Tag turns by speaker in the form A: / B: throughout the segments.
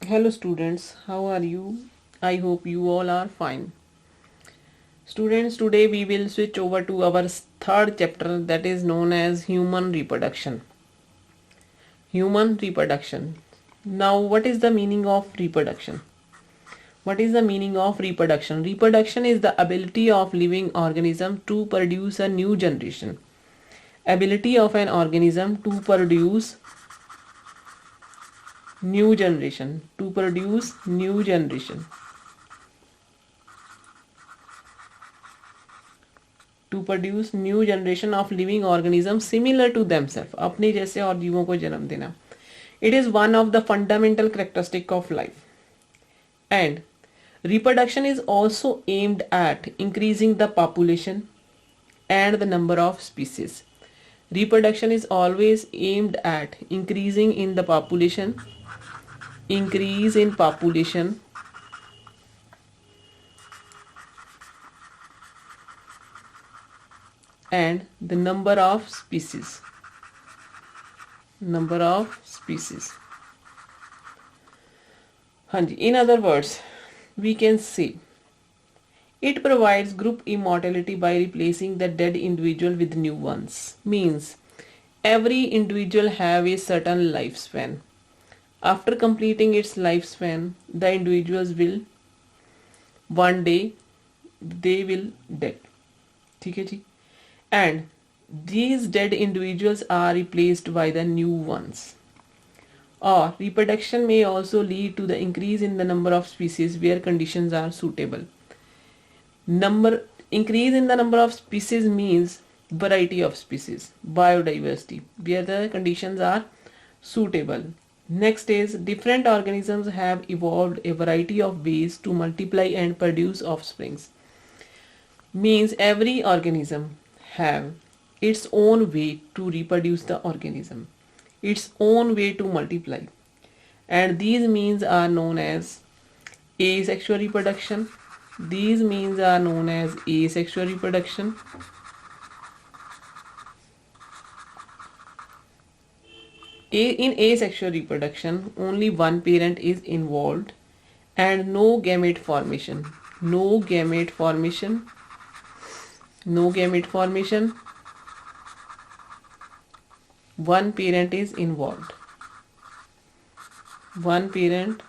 A: Hello students, how are you? I hope you all are fine. Students, today we will switch over to our third chapter that is known as human reproduction. Human reproduction. Now, what is the meaning of reproduction? What is the meaning of reproduction? Reproduction is the ability of living organism to produce a new generation. Ability of an organism to produce new generation. To produce new generation. To produce new generation of living organism similar to themselves, अपने जैसे और जीवों को जन्म देना. It is one of the fundamental characteristic of life. And reproduction is also aimed at increasing the population and the number of species. Reproduction is always aimed at increasing in the population, increase in population, and the number of species. Number of species. In other words, we can say it provides group immortality by replacing the dead individual with new ones. Means every individual have a certain lifespan. After completing its lifespan, the individuals will one day they will dead. ठीक है जी. And these dead individuals are replaced by the new ones. Or reproduction may also lead to the increase in the number of species where conditions are suitable. Increase in the number of species means variety of species, biodiversity, where the conditions are suitable. Next is different organisms have evolved a variety of ways to multiply and produce offsprings. Means every organism have its own way to reproduce the organism, its own way to multiply, and these means are known as asexual reproduction. These means are known as asexual reproduction. In asexual reproduction, only one parent is involved and no gamete formation. No gamete formation. No gamete formation. One parent is involved. One parent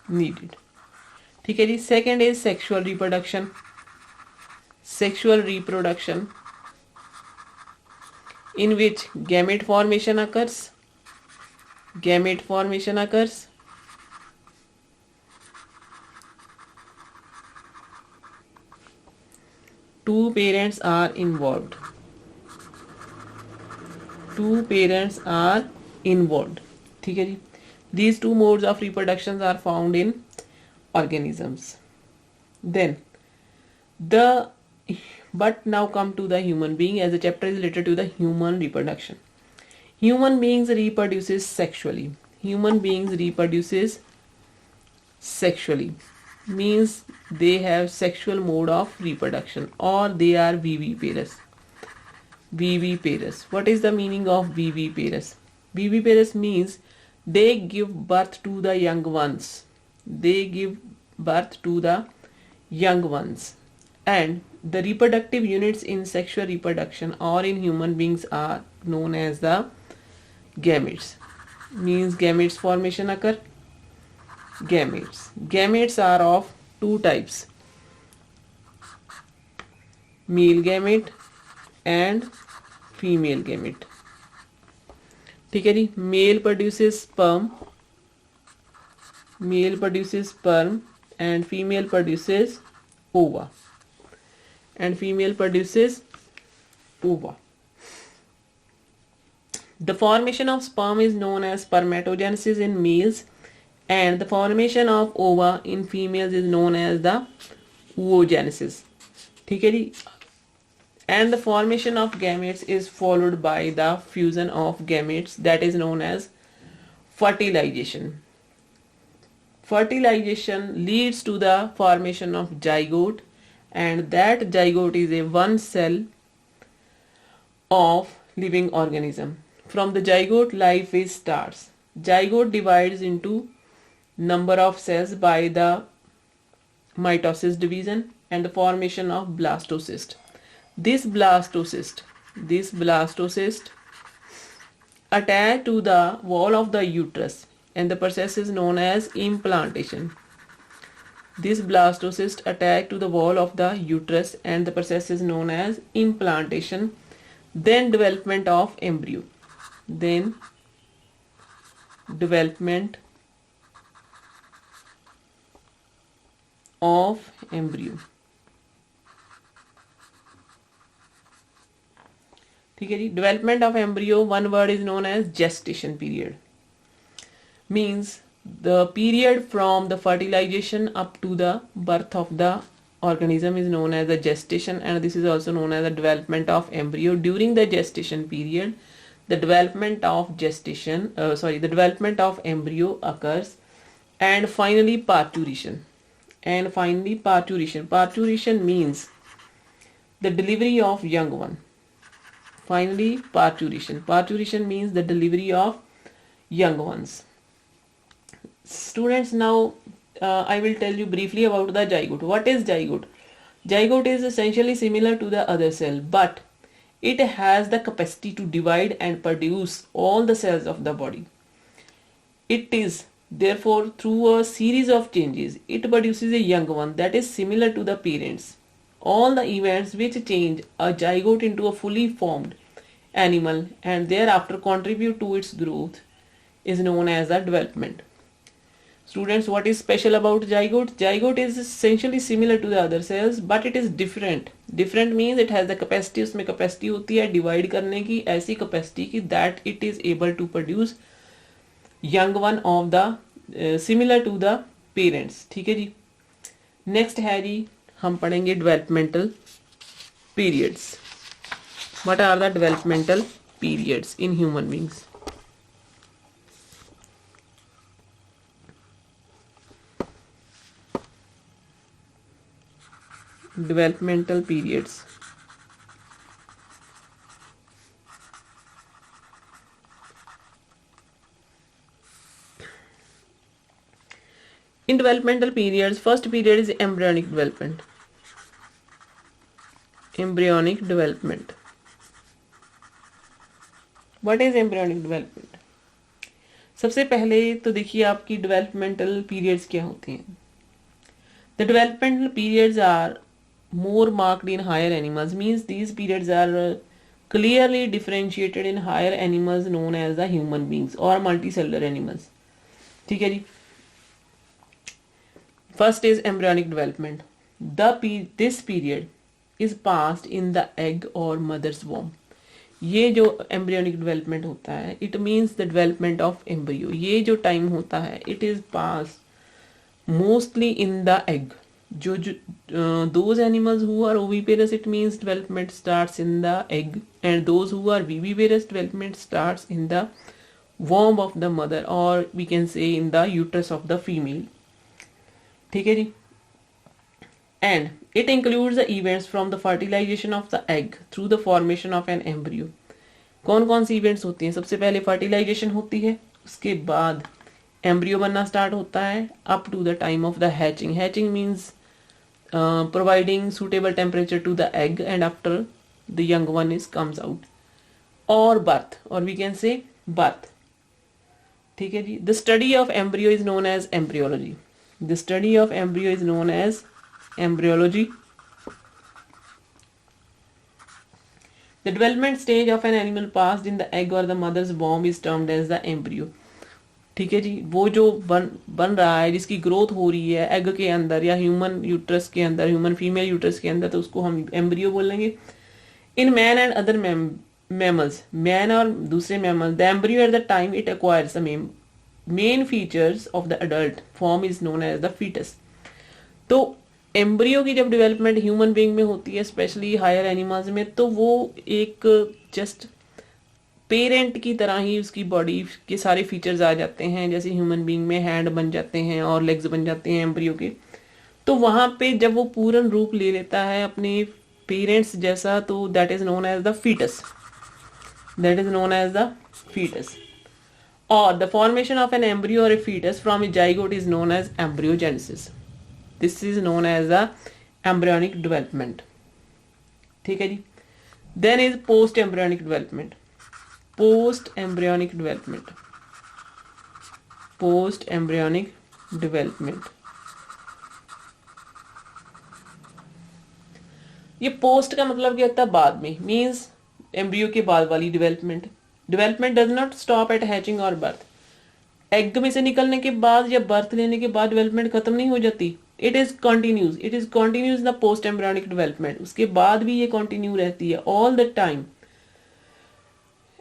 A: needed. ठीक है जी. Second is sexual reproduction. Sexual reproduction in which gamete formation occurs. Gamete formation occurs. Two parents are involved. Two parents are involved. ठीक है जी. These two modes of reproduction are found in organisms. Then but now come to the human being, as the chapter is related to the human reproduction. Human beings reproduces sexually. Human beings reproduces sexually. Means they have sexual mode of reproduction, or they are viviparous. Viviparous. What is the meaning of viviparous? Viviparous means they give birth to the young ones. They give birth to the young ones. And the reproductive units in sexual reproduction or in human beings are known as the gametes. Means gametes formation occur. Gametes. Gametes are of two types. Male gamete and female gamete. ठीक है जी. Male produces sperm. Male produces sperm and female produces ova. And female produces ova. The formation of sperm is known as spermatogenesis in males, and the formation of ova in females is known as the oogenesis. ठीक है जी. And the formation of gametes is followed by the fusion of gametes, that is known as fertilization. Fertilization leads to the formation of zygote, and that zygote is a one cell of living organism. From the zygote life is starts. Zygote divides into number of cells by the mitosis division and the formation of blastocyst. This blastocyst attach to the wall of the uterus and the process is known as implantation. This blastocyst attach to the wall of the uterus and the process is known as implantation. Then development of embryo. Then development of embryo. ठीक है जी. Development of embryo, one word is known as gestation period. Means the period from the fertilization up to the birth of the organism is known as the gestation, and this is also known as the development of embryo. During the gestation period, the development of embryo occurs, and finally parturition. Parturition means the delivery of young one. Finally, parturition means the delivery of young ones. Students, now I will tell you briefly about the zygote. What is zygote? Zygote is essentially similar to the other cell, but it has the capacity to divide and produce all the cells of the body. It is therefore, through a series of changes, it produces a young one that is similar to the parents. All the events which change a zygote into a fully formed animal and thereafter contribute to its growth is known as the development. Students, what is special about zygote? Zygote is essentially similar to the other cells, but it is different. Different means it has the capacity, उसमें capacity होती है divide करने की, ऐसी capacity की that it is able to produce young one of the similar to the parents. ठीक है जी. नेक्स्ट है जी, हम पढ़ेंगे developmental periods. What are the developmental periods in human beings? Developmental periods. In developmental periods, first period is embryonic development. What is embryonic development? सबसे पहले तो देखिए आपकी developmental periods क्या होती हैं. The developmental periods are more marked in higher animals, means these periods are clearly differentiated in higher animals known as the human beings or multicellular animals. ठीक है जी. First is embryonic development. This period is passed in the egg or mother's womb. ये जो embryonic development होता है, it means the development of embryo. ये जो time होता है, it is passed mostly in the egg. Those animals who are oviparous, it means development starts in the egg, and those who are viviparous, development starts in the womb of the mother, or we can say in the uterus of the female. ठीक है जी. And it includes the events from the fertilization of the egg through the formation of an embryo. कौन कौन सी events होती हैं? सबसे पहले fertilization होती है, उसके बाद embryo बनना start होता है up to the time of the hatching. Hatching means providing suitable temperature to the egg and after the young one comes out. Or birth, or we can say birth. ठीक है जी. The study of embryo is known as embryology. The study of embryo is known as embryology. The development stage of an animal passed in the egg or the mother's womb is termed as the embryo. ठीक है जी. वो जो बन रहा है, जिसकी growth हो रही है एग के अंदर या ह्यूमन यूट्रस के अंदर, ह्यूमन फीमेल यूट्रस के अंदर, तो उसको हम एम्ब्रियो बोलेंगे. In man and other mammals, man और दूसरे mammal, the embryo at the time it acquires the main features of the adult form is known as the fetus. तो एम्ब्रियो की जब डेवलपमेंट ह्यूमन बीइंग में होती है, specially higher animals में, तो वो एक जस्ट पेरेंट की तरह ही उसकी बॉडी के सारे फीचर्स आ जाते हैं. जैसे ह्यूमन बीइंग में हैंड बन जाते हैं और लेग्स बन जाते हैं एम्ब्रियो के, तो वहाँ पे जब वो पूर्ण रूप ले लेता है अपने पेरेंट्स जैसा, तो that is known as the fetus. or the formation of an embryo or a fetus from a zygote is known as embryogenesis. This is known as the embryonic development. ठीक है जी. Then is post embryonic development. Post embryonic development. Post embryonic development. ये post का मतलब क्या होता है? बाद में. मीन्स एम्ब्रियो के बाद वाली development. Development does not stop at hatching और बर्थ. एग में से निकलने के बाद या बर्थ लेने के बाद डेवलपमेंट खत्म नहीं हो जाती. It is continues. It is continues the post embryonic development. उसके बाद भी ये कंटिन्यू रहती है all the time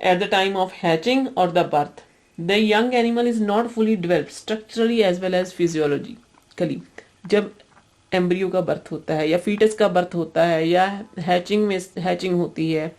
A: at the time of hatching और the birth. The young animal is not fully developed structurally as well as physiologically. जब embryo का birth होता है या फीटस का बर्थ होता है या हैचिंग होती है,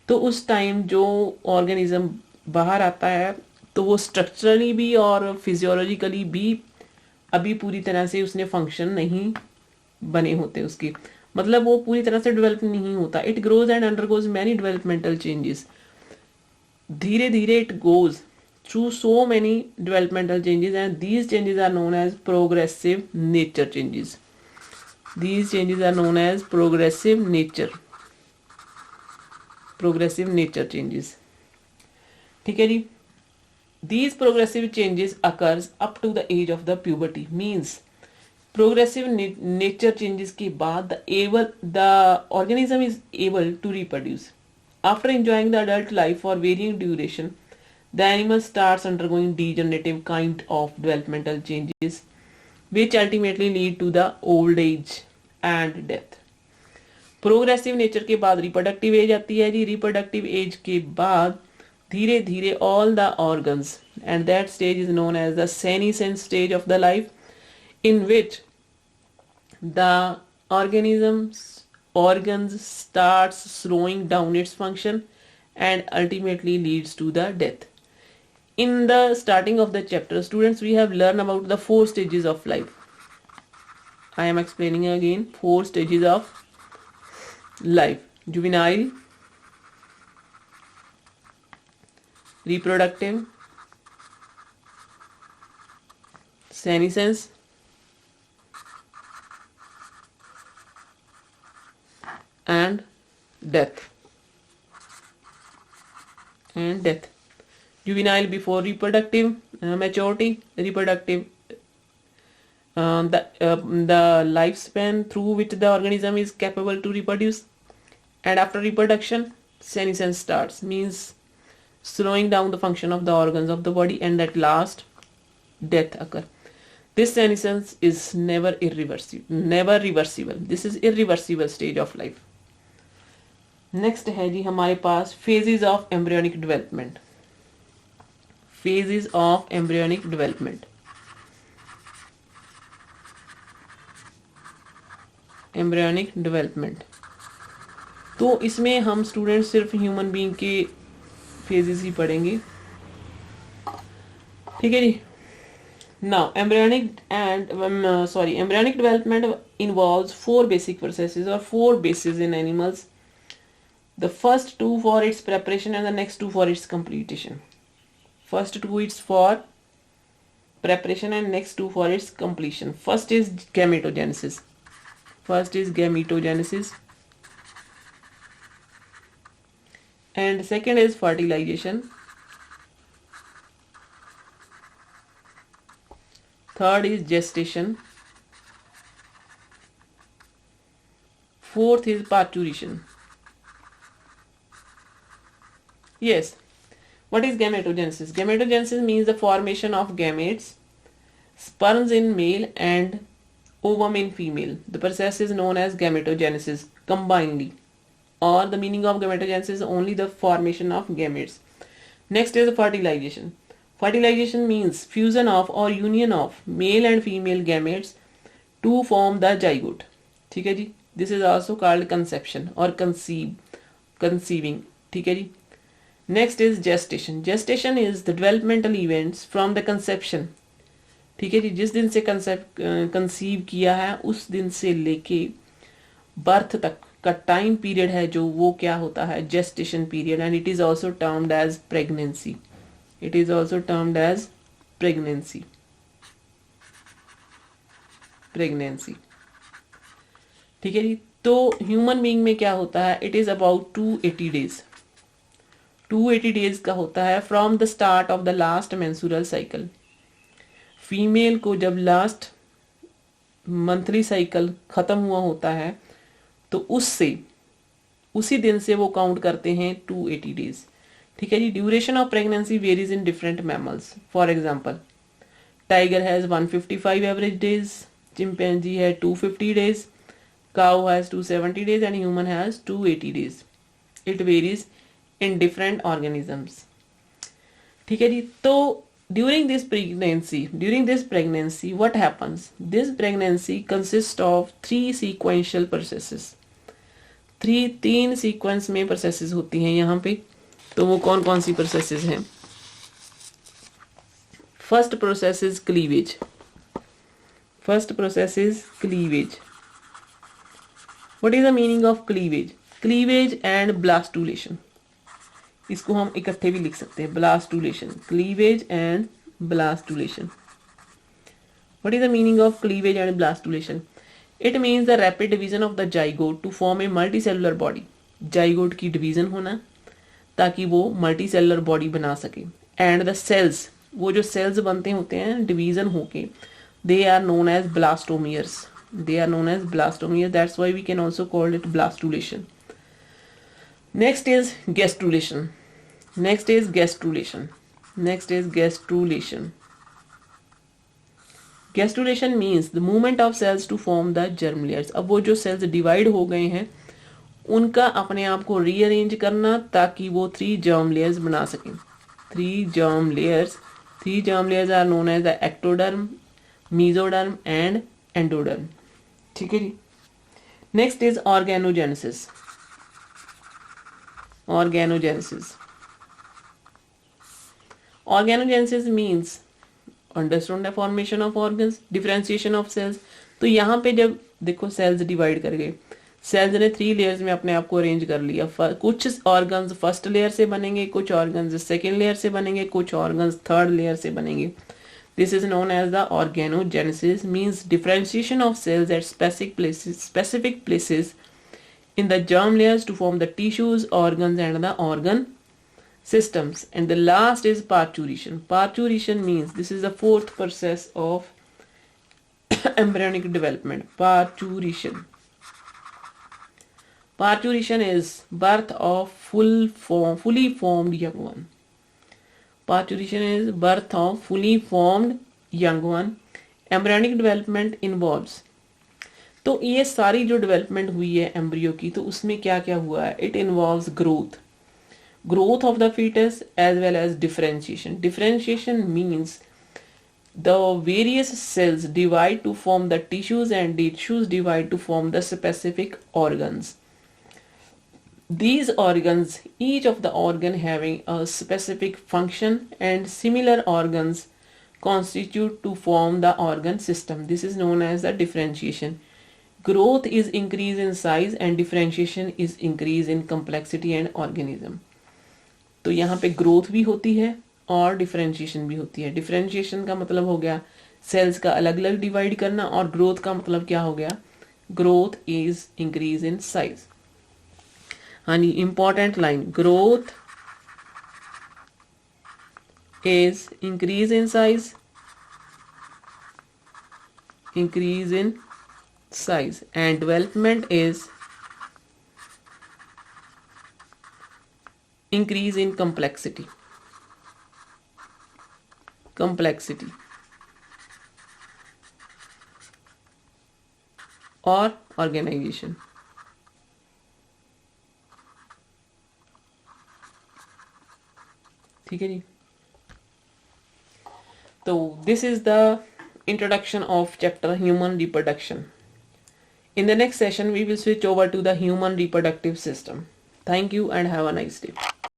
A: तो उस टाइम जो ऑर्गेनिज्म बाहर आता है तो वो स्ट्रक्चरली भी और फिजियोलॉजिकली भी अभी पूरी तरह से उसने फंक्शन नहीं बने होते उसके. मतलब वो पूरी तरह से डेवलप नहीं होता. It grows and undergoes many developmental changes. धीरे धीरे it goes through so many developmental changes and these changes are known as progressive nature changes. These changes are known as progressive nature changes. ठीक है जी. These progressive changes occurs up to the age of the puberty. Means progressive nature changes के बाद the organism is able to reproduce. After enjoying the adult life for varying duration, the animal starts undergoing degenerative kind of developmental changes which ultimately lead to the old age and death. Progressive nature के बाद reproductive age आती है जी. Reproductive age के बाद धीरे धीरे all the organs and that stage is known as the senescence stage of the life in which the organs starts slowing down its function and ultimately leads to the death. In the starting of the chapter, students, we have learned about the 4 stages of life. I am explaining again 4 stages of life: juvenile, reproductive, senescence, and death. Juvenile before reproductive maturity, reproductive the lifespan through which the organism is capable to reproduce, and after reproduction senescence starts, means slowing down the function of the organs of the body, and at last death occur. This senescence is never reversible. This is irreversible stage of life. Next है जी हमारे पास phases of embryonic development. Phases of embryonic development. Embryonic development तो इसमें हम student सिर्फ human being के phases ही पढ़ेंगे. ठीक है जी. Now embryonic development involves 4 basic processes और 4 basis in animals. The first 2 for its preparation and the next 2 for its completion. First 2 is for preparation and next 2 for its completion. First is gametogenesis. And second is fertilization. Third is gestation. Fourth is parturition. Yes. What is gametogenesis? Gametogenesis means the formation of gametes, sperms in male and ovum in female. The process is known as gametogenesis combinedly, or the meaning of gametogenesis is only the formation of gametes. Next is fertilization. Fertilization means fusion of or union of male and female gametes to form the zygote. ठीक है जी. This is also called conception or conceiving. ठीक है जी. Next is gestation. Gestation is the developmental events from the conception. ठीक है जी. जिस दिन से conceive किया है उस दिन से लेके बर्थ तक का टाइम पीरियड है जो वो क्या होता है, gestation period, and it is also termed as pregnancy. It is also termed as pregnancy. ठीक है जी. तो ह्यूमन बीइंग में क्या होता है, it is about 280 days. 280 days का होता है from the start of the last menstrual cycle. Female को जब लास्ट मंथली साइकिल खत्म हुआ होता है तो उसी दिन से वो काउंट करते हैं 280 डेज. ठीक है जी. Duration of pregnancy varies in different mammals. For example, tiger has 155 average days, chimpanzee है 250 days, cow has 270 days and human has 280 days. It varies in different organisms. ठीक है जी. तो during this pregnancy what happens? This pregnancy consists of 3 sequential processes. 3 sequence में processes होती हैं यहाँ पे. तो वो कौन कौन सी प्रोसेसेस हैं? First process is cleavage. What is the meaning of cleavage? Cleavage and blastulation. इसको हम इकट्ठे भी लिख सकते हैं. Blastulation. Cleavage and blastulation. What is the meaning of cleavage and blastulation? It means the rapid division of the zygote to form a multicellular body. Zygote की division होना ताकि वो multicellular body बना सके. And the cells, वो जो cells बनते होते हैं division होके, they are known as blastomeres. That's why we can also call it blastulation. Next is gastrulation. Gastrulation means the movement of cells to form the germ layers. अब वो जो cells divide हो गए हैं उनका अपने आप को rearrange करना ताकि वो 3 germ layers बना सकें. 3 germ layers are known as the ectoderm, mesoderm and endoderm. ठीक है जी. Next is organogenesis. Organogenesis means understand the formation of organs, differentiation of cells. तो यहाँ पे जब देखो सेल्स डिवाइड कर गए, सेल्स ने 3 लेयर्स में अपने आप को अरेंज कर लिया. कुछ ऑर्गन्स फर्स्ट लेयर से बनेंगे, कुछ ऑर्गन्स सेकेंड लेयर से बनेंगे, कुछ ऑर्गन्स थर्ड लेयर से बनेंगे. This is known as the organogenesis, means differentiation of cells at specific places in the germ layers to form the tissues, organs and the organ systems. And the last is parturition. Parturition means this is the 4th process of embryonic development. Parturition is birth of fully formed young one. Parturition is birth of fully formed young one. Embryonic development involves. तो ये सारी जो development हुई है embryo की, तो उसमें क्या क्या हुआ है? It involves growth of the fetus as well as differentiation. Differentiation means the various cells divide to form the tissues and tissues divide to form the specific organs. These organs, each of the organ having a specific function and similar organs constitute to form the organ system. This is known as the differentiation. Growth is increase in size and differentiation is increase in complexity and organism. तो यहाँ पे growth भी होती है और differentiation भी होती है. डिफरेंशिएशन का मतलब हो गया सेल्स का अलग अलग डिवाइड करना, और ग्रोथ का मतलब क्या हो गया? Growth is increase in size. हाँ जी, important line, growth is increase in size, and development is increase in complexity और organization. ठीक है जी. तो this is the introduction of chapter human reproduction. In the next session we will switch over to the human reproductive system. Thank you and have a nice day.